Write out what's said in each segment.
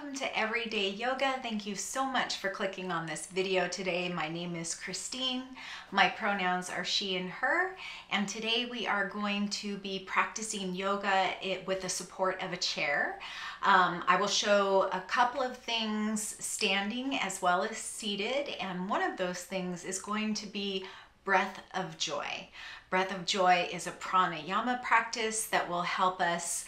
welcome to Everyday Yoga. Thank you so much for clicking on this video today. My name is Christine. My pronouns are she and her, and today we are going to be practicing yoga with the support of a chair. I will show a couple of things standing as well as seated, and one of those things is going to be breath of joy. Breath of joy is a pranayama practice that will help us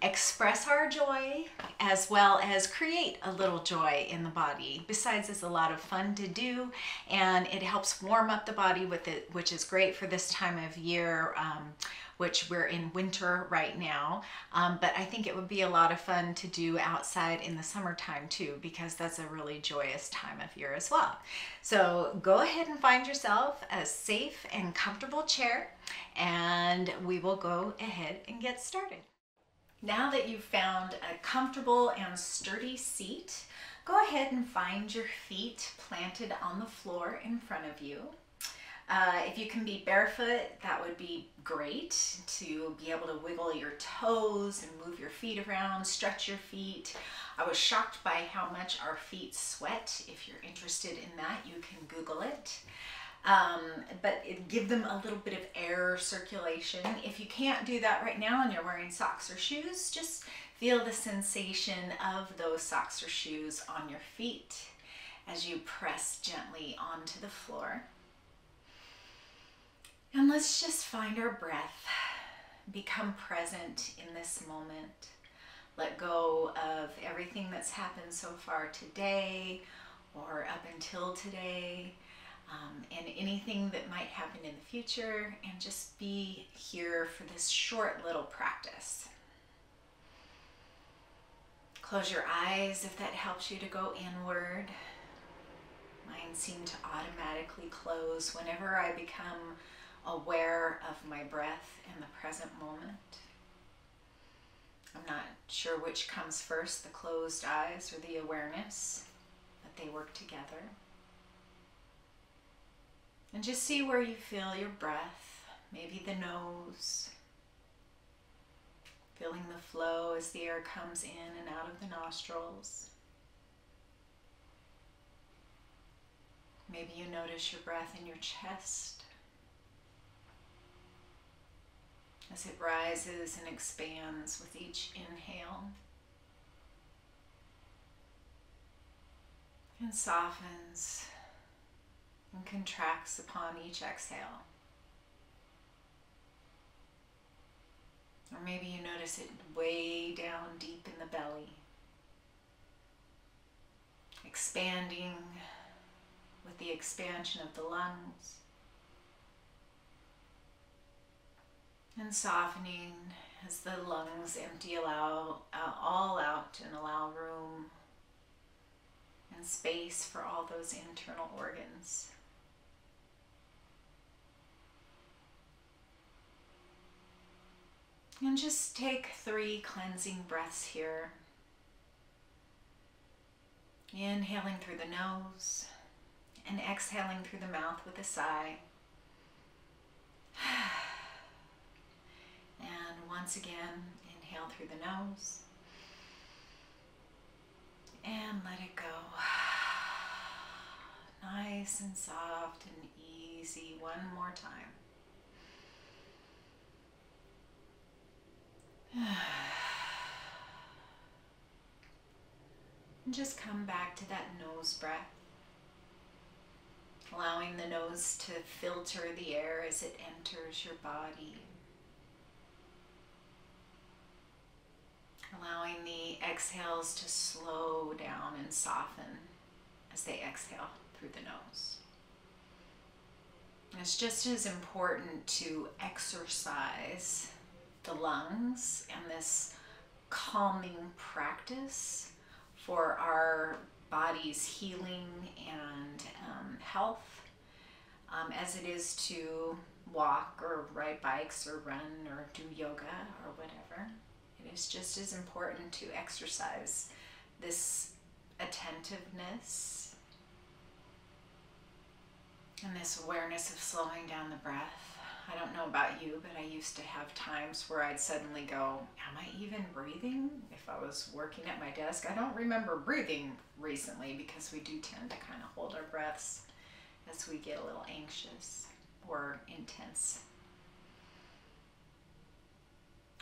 express our joy as well as create a little joy in the body. Besides, it's a lot of fun to do, and it helps warm up the body with it, which is great for this time of year, which we're in winter right now. But I think it would be a lot of fun to do outside in the summertime too, because that's a really joyous time of year as well. So go ahead and find yourself a safe and comfortable chair, and we will go ahead and get started. Now that you've found a comfortable and sturdy seat, go ahead and find your feet planted on the floor in front of you. If you can be barefoot, that would be great, to be able to wiggle your toes and move your feet around, stretch your feet. I was shocked by how much our feet sweat. If you're interested in that, you can Google it. But give them a little bit of air circulation. If you can't do that right now and you're wearing socks or shoes, just feel the sensation of those socks or shoes on your feet as you press gently onto the floor. And let's just find our breath. Become present in this moment. Let go of everything that's happened so far today or up until today. And anything that might happen in the future, and just be here for this short little practice. Close your eyes if that helps you to go inward. Mine seem to automatically close whenever I become aware of my breath in the present moment. I'm not sure which comes first, the closed eyes or the awareness, but they work together. And just see where you feel your breath, maybe the nose, feeling the flow as the air comes in and out of the nostrils. Maybe you notice your breath in your chest as it rises and expands with each inhale and softens and contracts upon each exhale. Or maybe you notice it way down deep in the belly, expanding with the expansion of the lungs, and softening as the lungs empty all out and allow room and space for all those internal organs. And just take 3 cleansing breaths here. Inhaling through the nose and exhaling through the mouth with a sigh. And once again, inhale through the nose and let it go. Nice and soft and easy. One more time. And just come back to that nose breath, allowing the nose to filter the air as it enters your body, allowing the exhales to slow down and soften as they exhale through the nose. And it's just as important to exercise the lungs and this calming practice for our body's healing and health as it is to walk or ride bikes or run or do yoga or whatever. It is just as important to exercise this attentiveness and this awareness of slowing down the breath. I don't know about you, but I used to have times where I'd suddenly go, am I even breathing? If I was working at my desk. I don't remember breathing recently because we do tend to kind of hold our breaths as we get a little anxious or intense.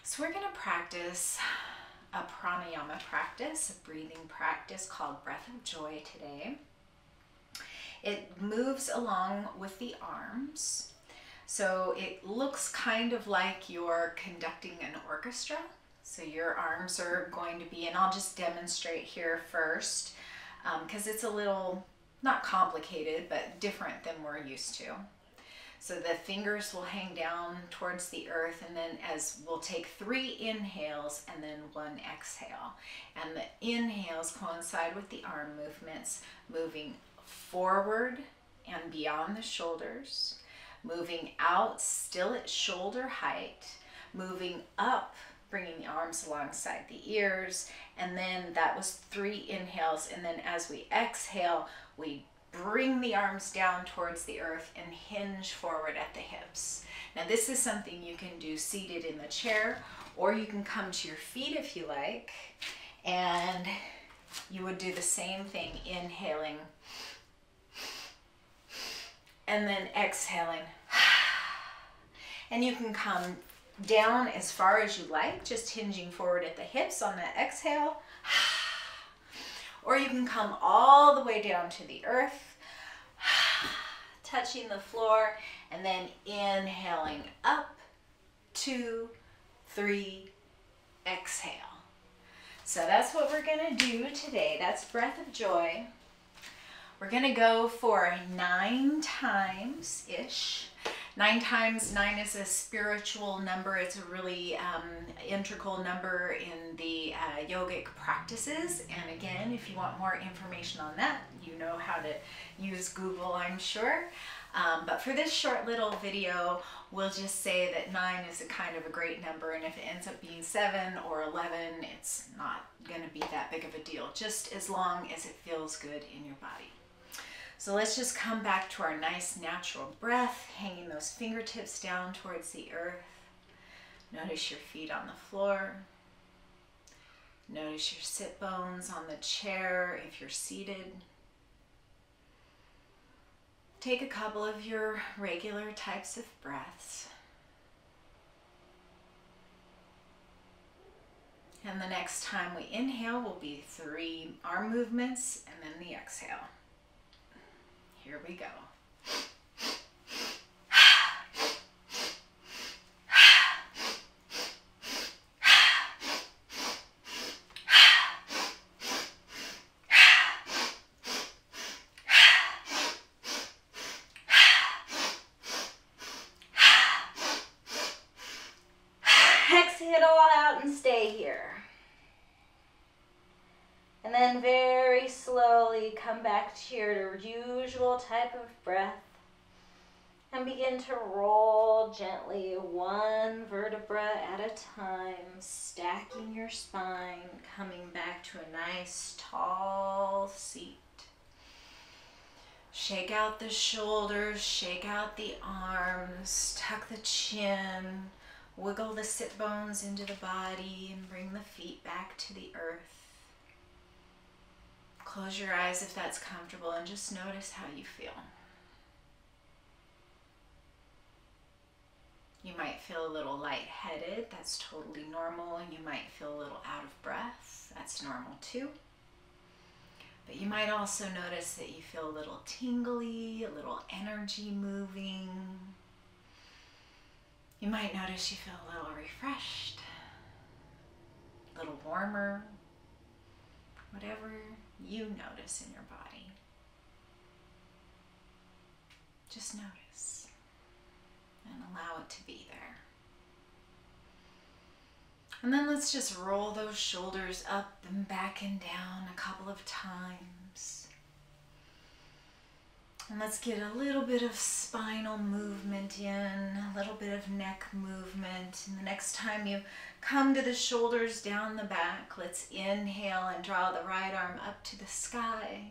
So we're going to practice a pranayama practice, a breathing practice called Breath of Joy today. It moves along with the arms. So it looks kind of like you're conducting an orchestra. So your arms are going to be, and I'll just demonstrate here first because it's a little, not complicated, but different than we're used to. So the fingers will hang down towards the earth, and then as we'll take 3 inhales and then 1 exhale. And the inhales coincide with the arm movements, moving forward and beyond the shoulders, moving out still at shoulder height, moving up, bringing the arms alongside the ears, and then that was 3 inhales, and then as we exhale, we bring the arms down towards the earth and hinge forward at the hips. Now this is something you can do seated in the chair, or you can come to your feet if you like, and you would do the same thing, inhaling and then exhaling. And you can come down as far as you like, just hinging forward at the hips on that exhale. Or you can come all the way down to the earth, touching the floor, and then inhaling up, 2, 3, exhale. So that's what we're gonna do today. That's Breath of Joy. We're gonna go for 9 times-ish. 9 times 9 is a spiritual number. It's a really integral number in the yogic practices. And again, if you want more information on that, you know how to use Google, I'm sure. But for this short little video, we'll just say that 9 is a kind of a great number. And if it ends up being 7 or 11, it's not gonna be that big of a deal, just as long as it feels good in your body. So let's just come back to our nice natural breath, hanging those fingertips down towards the earth. Notice your feet on the floor. Notice your sit bones on the chair if you're seated. Take a couple of your regular types of breaths. And the next time we inhale will be 3 arm movements and then the exhale. Here we go. Exhale it all out and stay here. And then very slowly come back to your usual type of breath and begin to roll gently 1 vertebra at a time, stacking your spine, coming back to a nice tall seat. Shake out the shoulders, shake out the arms, tuck the chin, wiggle the sit bones into the body and bring the feet back to the earth. Close your eyes if that's comfortable and just notice how you feel. You might feel a little lightheaded. That's totally normal. And you might feel a little out of breath. That's normal too. But you might also notice that you feel a little tingly, a little energy moving. You might notice you feel a little refreshed, a little warmer, whatever you notice in your body. Just notice and allow it to be there. And then let's just roll those shoulders up and back and down a couple of times. And let's get a little bit of spinal movement in, a little bit of neck movement. And the next time you come to the shoulders down the back, let's inhale and draw the right arm up to the sky.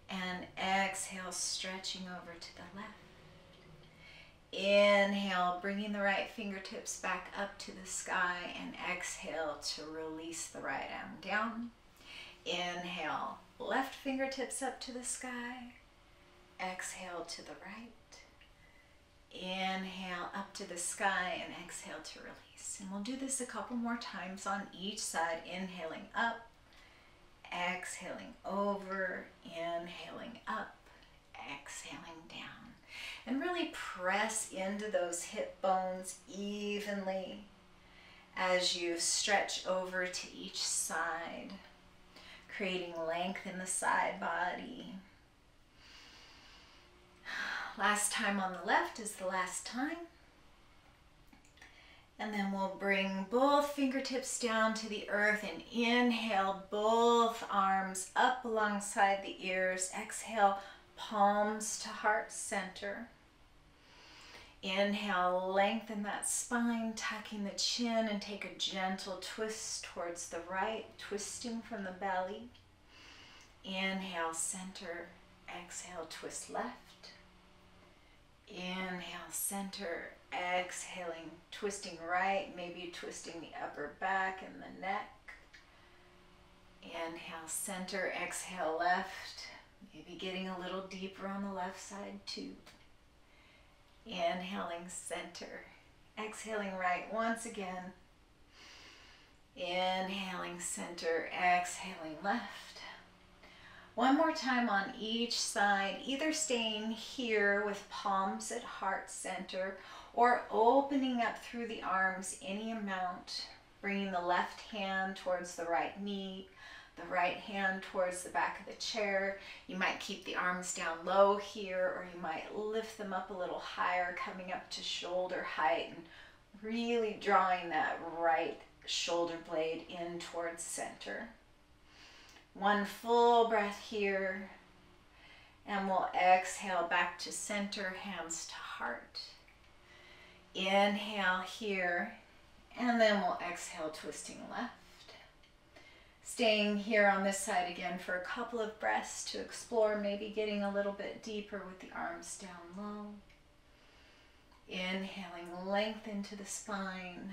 And exhale, stretching over to the left. Inhale, bringing the right fingertips back up to the sky, and exhale to release the right arm down. Inhale, left fingertips up to the sky. Exhale to the right. Inhale up to the sky and exhale to release. And we'll do this a couple more times on each side. Inhaling up, exhaling over, inhaling up, exhaling down. And really press into those hip bones evenly as you stretch over to each side, creating length in the side body. Last time on the left is the last time. And then we'll bring both fingertips down to the earth and inhale both arms up alongside the ears. Exhale, palms to heart center. Inhale, lengthen that spine, tucking the chin, and take a gentle twist towards the right, twisting from the belly. Inhale, center. Exhale, twist left. Inhale, center. Exhaling, twisting right, maybe twisting the upper back and the neck. Inhale, center. Exhale, left. Maybe getting a little deeper on the left side too. Inhaling, center. Exhaling right once again. Inhaling, center. Exhaling, left. One more time on each side, either staying here with palms at heart center or opening up through the arms any amount, bringing the left hand towards the right knee, the right hand towards the back of the chair. You might keep the arms down low here, or you might lift them up a little higher, coming up to shoulder height and really drawing that right shoulder blade in towards center. One full breath here, and we'll exhale back to center, hands to heart. Inhale here, and then we'll exhale, twisting left. Staying here on this side again for a couple of breaths to explore, maybe getting a little bit deeper with the arms down low. Inhaling, length into the spine.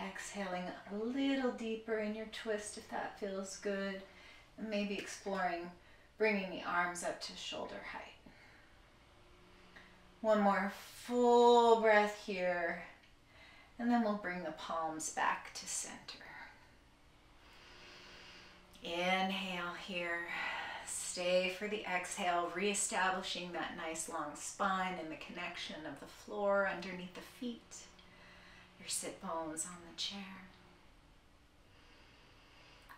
Exhaling a little deeper in your twist if that feels good. And maybe exploring bringing the arms up to shoulder height. One more full breath here, and then we'll bring the palms back to center. Inhale here, stay for the exhale, reestablishing that nice long spine and the connection of the floor underneath the feet, your sit bones on the chair.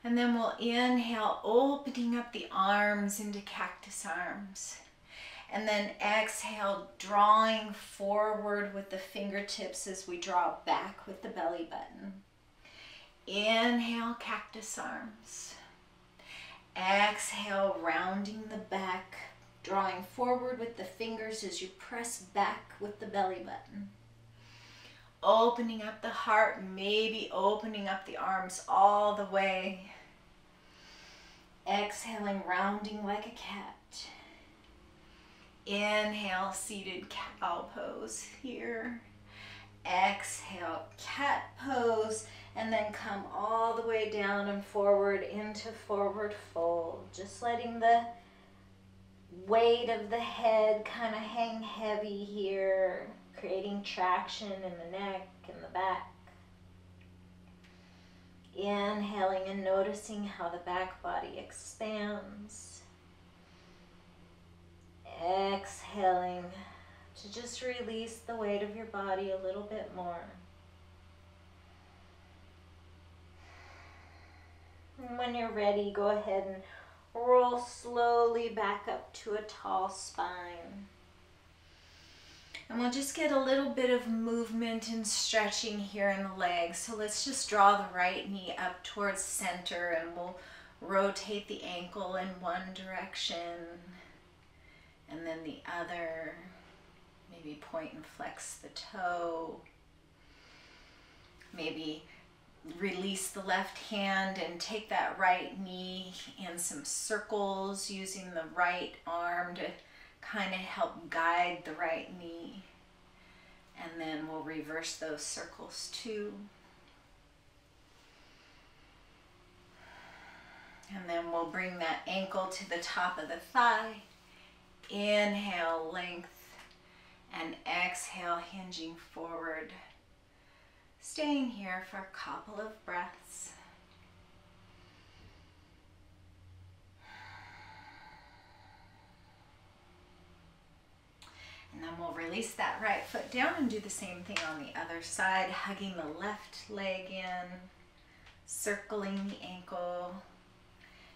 And then we'll inhale, opening up the arms into cactus arms. And then exhale, drawing forward with the fingertips as we draw back with the belly button. Inhale, cactus arms. Exhale, rounding the back, drawing forward with the fingers as you press back with the belly button. Opening up the heart, maybe opening up the arms all the way. Exhaling, rounding like a cat. Inhale, seated cow pose here. Exhale, cat pose, and then come all the way down and forward into forward fold. Just letting the weight of the head kind of hang heavy here, creating traction in the neck and the back. Inhaling and noticing how the back body expands. Exhaling to just release the weight of your body a little bit more. And when you're ready, go ahead and roll slowly back up to a tall spine. And we'll just get a little bit of movement and stretching here in the legs. So let's just draw the right knee up towards center, and we'll rotate the ankle in one direction and then the other. Maybe point and flex the toe. Maybe release the left hand and take that right knee in some circles, using the right arm to kind of help guide the right knee. And then we'll reverse those circles too. And then we'll bring that ankle to the top of the thigh. Inhale, length, and exhale, hinging forward. Staying here for a couple of breaths. And then we'll release that right foot down and do the same thing on the other side, hugging the left leg in, circling the ankle,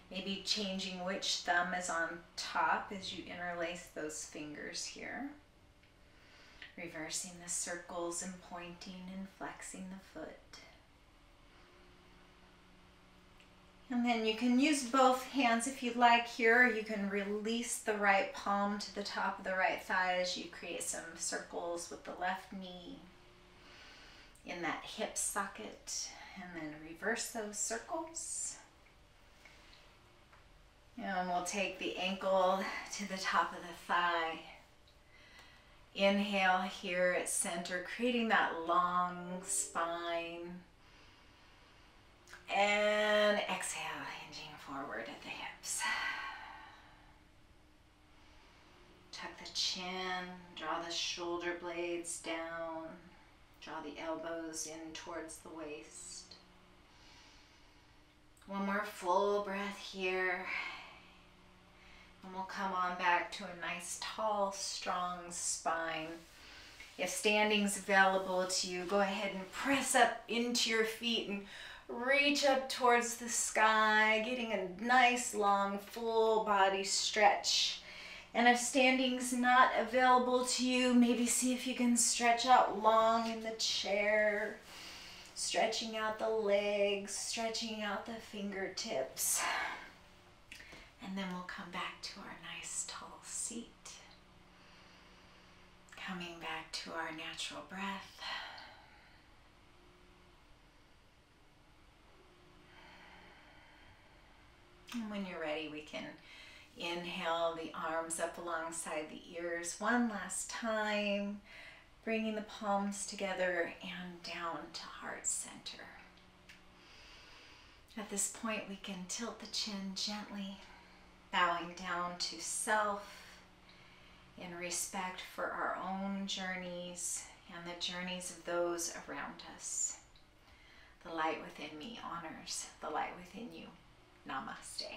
maybe changing which thumb is on top as you interlace those fingers here. Reversing the circles and pointing and flexing the foot. And then you can use both hands if you'd like here, or you can release the right palm to the top of the right thigh as you create some circles with the left knee in that hip socket. And then reverse those circles. And we'll take the ankle to the top of the thigh. Inhale here at center, creating that long spine. And exhale, hinging forward at the hips. Tuck the chin, draw the shoulder blades down, draw the elbows in towards the waist. One more full breath here. And we'll come on back to a nice, tall, strong spine. If standing's available to you, go ahead and press up into your feet and reach up towards the sky, getting a nice, long, full body stretch. And if standing's not available to you, maybe see if you can stretch out long in the chair, stretching out the legs, stretching out the fingertips. And then we'll come back to our nice tall seat. Coming back to our natural breath. And when you're ready, we can inhale the arms up alongside the ears one last time, bringing the palms together and down to heart center. At this point, we can tilt the chin gently, bowing down to self in respect for our own journeys and the journeys of those around us. The light within me honors the light within you. Namaste.